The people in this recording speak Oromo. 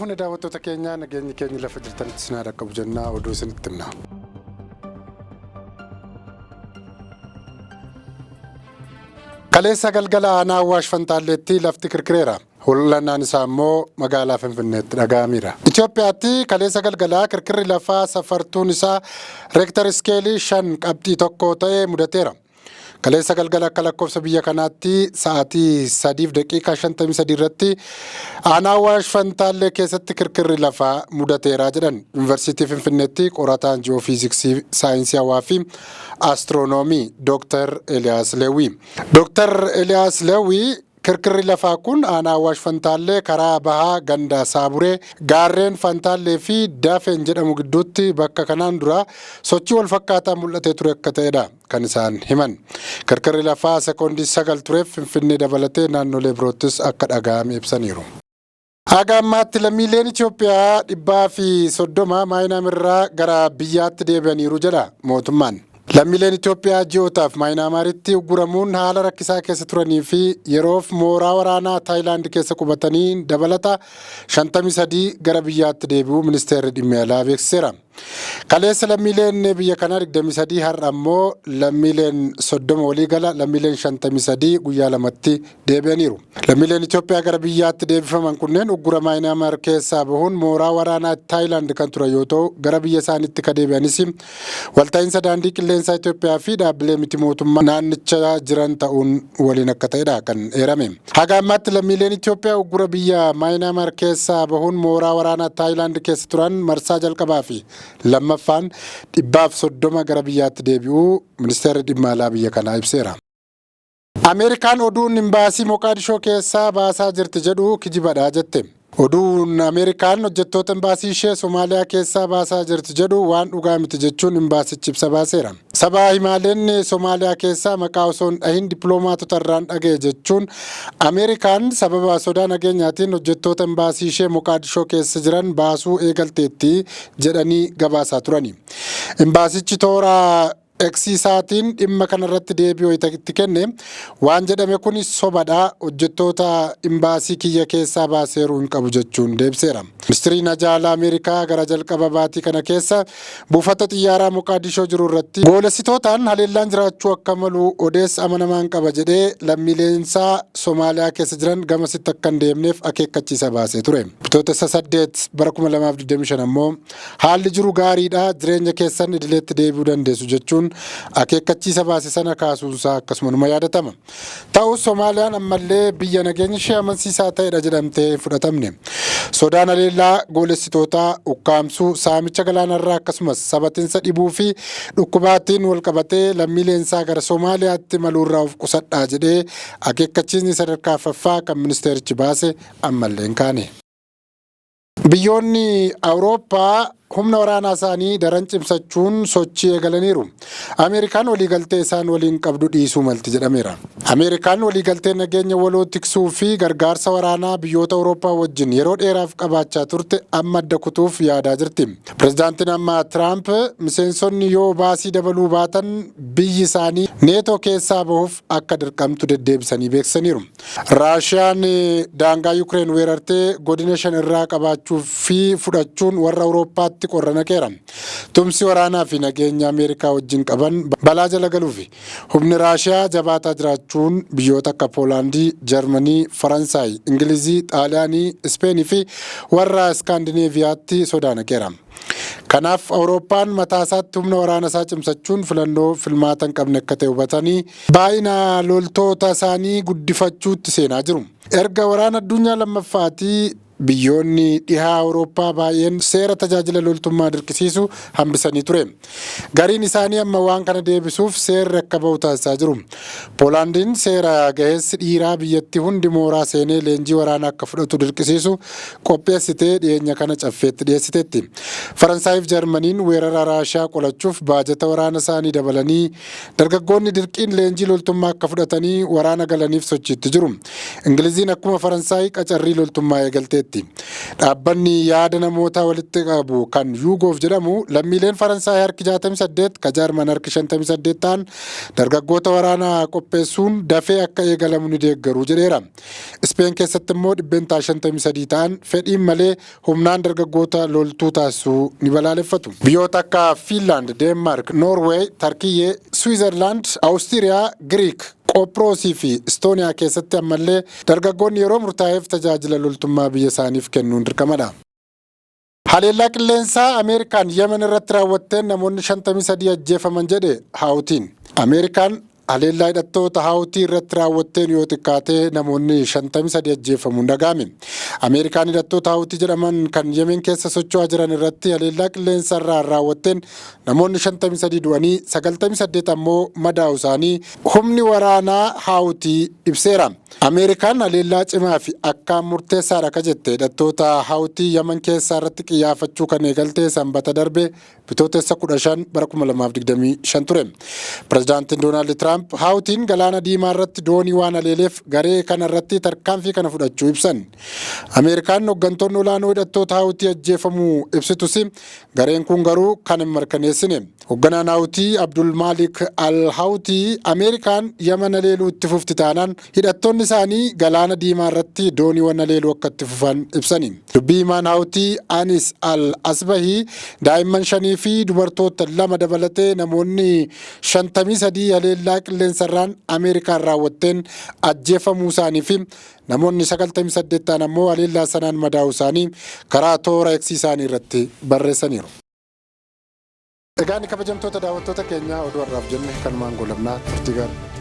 Harka fuune daawwattoota keenyaa nageenyi keenya lafa jirtanitti sinaa dhaqqabu jennaa oduu isinitti himna. Kaleessa galgala aanaa Awwaash Fantaalleetti lafti kirkireera. Hul'annaan isaa immoo magaalaa Finfinneetti dhaga'ameera. Itoophiyaatti kaleessa galgalaa kirkirri lafaa safartuun isaa reektar iskeelii 5.1 ta'ee mudateera. Kaleessa galgala akka lakkoofsa biyya kanaatti sa'aatii 3:53 irratti aanaa Awwaash Fantaallee keessatti kirkirri lafaa mudateera jedhan Yuunivarsiitii Finfinneetti qorataan ji'oofiiziksii saayinsii hawaa fi astiroonoomii Dr. Eliyaas Leewwii. Dr. Eliyaas Leewwii kirkirri lafaa kun aanaa Awwaash Fantaallee karaa bahaa ganda Saaburee gaarreen Fantaallee fi Daafeen jedhamu gidduutti bakka kanaan dura sochii wal fakkaataa mul'atee ture akka ta'edha kan isaan himan. Kirkirri lafaa sekoondii 9 tureef Finfinnee dabalatee naannolee biroottis akka dhaga'ame ibsaniiru. Haga ammaatti lammiileen Itoophiyaa 130 Maayinaamirraa gara biyyaatti deebi'aniiru jedha mootummaan. Lammiileen Itoophiyaa ji'ootaaf Maayinaamaaritti ugguramuun haala rakkisaa keessa turanii fi yeroof mooraa waraanaa Taayilaand keessa qubatanii dabalata 53 gara biyyaatti deebi'uu ministeerri dhimma alaa beeksiseera. Kaleessa lammiileen biyya kanaa 23 har'a ammoo lammiileen 30 walii gala lammiileen 53 guyyaa lamatti deebi'aniiru. Lammiileen Itoophiyaa gara biyyaatti deebifaman kunneen uggura Maayinaamaar keessaa bahuun mooraa waraanaa Taayilaand kan turan yoo ta'u gara biyya isaaniitti ka deebi'anis walta'iinsa daandii qilleensaa Itoophiyaa fi dhaabbilee miti mootummaa naannicha jiran ta'uun waliin akka ta'edha kan eerame. Haga ammaatti lammiileen Itoophiyaa uggura biyya Maayinaamaar keessaa bahuun mooraa waraanaa Taayilaand keessa turan marsaa jalqabaa fi lammaffaan 130 gara biyyaatti deebi'uu ministeerri dhimma alaa biyya kanaa ibseera. Ameerikaan oduun imbaasii Moqaadishoo keessaa baasaa jirti jedhu kijibadha jette. Oduun Ameerikaan hojjettoota imbaasii ishee Somaaliyaa keessaa baasaa jirti jedhu waan dhugaa miti jechuun imbaasichi ibsa baaseera. Sabaa himaaleen Somaaliyaa keessaa maqaa osoo hin dhahin dippiloomaatota irraan dhaga'e jechuun Ameerikaan sababa sodaa nageenyaatiin hojjettoota imbaasii ishee Moqaadishoo keessa jiran baasuu eegalteetti jedhanii gabaasaa turani. Imbaasichi toora Eksiisaatiin dhimma kanarratti deebi'oo itti kenne waan jedhame kun sobadha hojjettoota imbaasii kiyya keessaa baaseeruu hin qabu jechuun deebiseera. Ministeerri Ajaalaa Ameerikaa gara jalqaba baatii kana keessa buufata xiyyaaraa Moqaadishoo jiru irratti goolessitootaan haleellaan jiraachuu akka malu odeessa amanamaan qaba jedhee lammiileensaa Somaaliyaa keessa jiran gamasitti akka hin deemneef akeekkachiisa baasee ture. Bitootessa 8 bara 2025 ammoo haalli jiru gaariidha jireenya keessan idileetti deebi'uu dandeessu jechuun akeekkachiisa baase sana kaasuunsaa akkasuma yaadatama. Ta'us Somaaliyaan ammallee biyya nageenya ishee amansiisaa ta'edha jedhamtee hin fudhatamne. Sodaan haleellaa goolessitootaa ukkaamsuu saamicha galaanarraa akkasumas sabatiinsa dhibuu fi dhukkubaatiin wal qabatee lammiileensaa gara Somaaliyaatti maluurraa of qusadhaa jedhee akeekkachiisni sadarkaa afraffaa kan ministeerichi baase ammallee hin kaane. Biyyoonni Awurooppaa humna waraanaa isaanii daran cimsachuun sochii eegalaniiru. Ameerikaan waliigaltee isaan waliin qabdu dhiisuu malti jedhameera. Ameerikaan waliigaltee nageenya waloo tiksuu fi gargaarsa waraanaa biyyoota Awurooppaa wajjin yeroo dheeraaf qabaachaa turte amma adda kutuuf yaadaa jirti. Pireezidaantiin ammaa Tiraamp miseensonni yoo baasii dabaluu baatan biyyi isaanii neetoo keessaa bahuuf akka dirqamtu deddeebisanii beeksisaniiru. Raashiyaan daangaa Yuukireen weerartee godina 5 irraa qabaachuu fi fudhachuun warra Awurooppaatti qorra naqeera. Tumsi waraanaa fi nageenya Ameerikaa wajjin qaban balaa jala galuufi humni Raashiyaa jabaataa jiraachuun biyyoota akka Poolaandii, Jarmanii, Faransaay, Ingilizii, Xaaliyaanii, Ispeenii fi warra Iskaandineeviyaatti sodaa naqeera. Kanaaf Awurooppaan mataa isaatti humna waraana isaa cimsachuun filannoo filmaata hin qabne akka ta'e hubatanii baay'ina loltoota isaanii guddifachuutti seenaa jiru. Erga waraana addunyaa lammaffaatii biyyoonni dhihaa Awurooppaa baay'een seera tajaajila loltummaa dirqisiisu hambisanii ture. Gariin isaanii amma waan kana deebisuuf seerri akka bahu taasisaa jiru. Poolaandiin seera gaheessi dhiiraa biyyattii hundi mooraa seenee leenjii waraanaa akka fudhatu dirqisiisu qopheessitee dhiyeenya kana caffeetti dhiyeessiteetti. Faransaayif Jarmaniin weerara Raashiyaa qolachuuf baajata waraana isaanii dabalanii dargaggoonni dirqiin leenjii loltummaa akka fudhatanii waraana galaniif sochiitti jiru. Ingiliziin akkuma Faransaay qacarrii loltummaa eegaltee jetteetti. Dhaabbanni yaada namoota walitti qabu kan Yuugoof jedhamu lammiileen Faransaay harki 68 ka Jaarman harki 58 ta'an dargaggoota waraanaa qopheessuun dafee akka eegalamu ni deeggaru jedheera. Ispeen keessatti immoo dhibbeentaa 53 ta'an fedhiin malee humnaan dargaggoota loltuu taasisuu ni balaaleffatu. Biyyoota akka Fiinlaand, Deenmaark, Noorweey, Tarkiyyee, Swiizerlaand, Awustiriyaa, Giriik, Qophiroosii fi Istooniyaa keessatti ammallee dargaggoonni yeroo murtaa'eef tajaajila loltummaa biyya isaaniif kennuun dirqamadha. Haleellaa qilleensaa Ameerikaan Yemen irratti raawwatteen namoonni 53 ajjeefaman jedhe Haawutiin. Ameerikaan haleellaa hidhattoota Haawutii irratti raawwatteen yoo xiqqaate namoonni 53 ajjeefamuun dhaga'ame. Ameerikaan hidhattoota Haawutii jedhaman kan Yemen keessa socho'aa jiran irratti haleellaa qilleensa irraa raawwatteen namoonni 53 du'anii 98 ammoo madaa'u isaanii humni waraanaa Haawutii ibseera. Ameerikaan haleellaa cimaa fi akkaan murteessaadha ka jette hidhattoota Haawutii Yemen keessaa irratti xiyyeeffachuu kan eegalte sanbata darbe bitootessa 15 bara 2025 ture. Pireezidaantiin Doonaald Tiraamp Haawutiin galaana diimaa irratti doonii waan haleeleef garee kana irratti tarkaanfii kana fudhachuu ibsan. Ameerikaan hooggantoonni olaanoo hidhattoota Haawutii ajjeefamuu ibsitus gareen kun garuu kan hin mirkaneessine. Hoogganaan Haawutii Abdul Maalik Al-Haawutii Ameerikaan Yemen haleeluu itti fufti taanaan hidhattoonni isaanii galaana diimaa irratti dooniiwwan haleeluu akka itti fufan ibsani. Dubbii himaan Haawutii Anis Al-Asbahii daa'imman 5 fi dubartoota 2 dabalatee namoonni 53 haleellaa qilleensarraan Ameerikaan raawwatteen ajjeefamuu isaanii fi namoonni 98 ta'an ammoo haleellaa sanaan madaa'uu isaanii karaa toora X isaanii irratti barreessaniiru. Egaan kabajamtoota daawwattoota keenyaa oduu har'aaf jenne kanumaan goolabnaa turtii gaarii.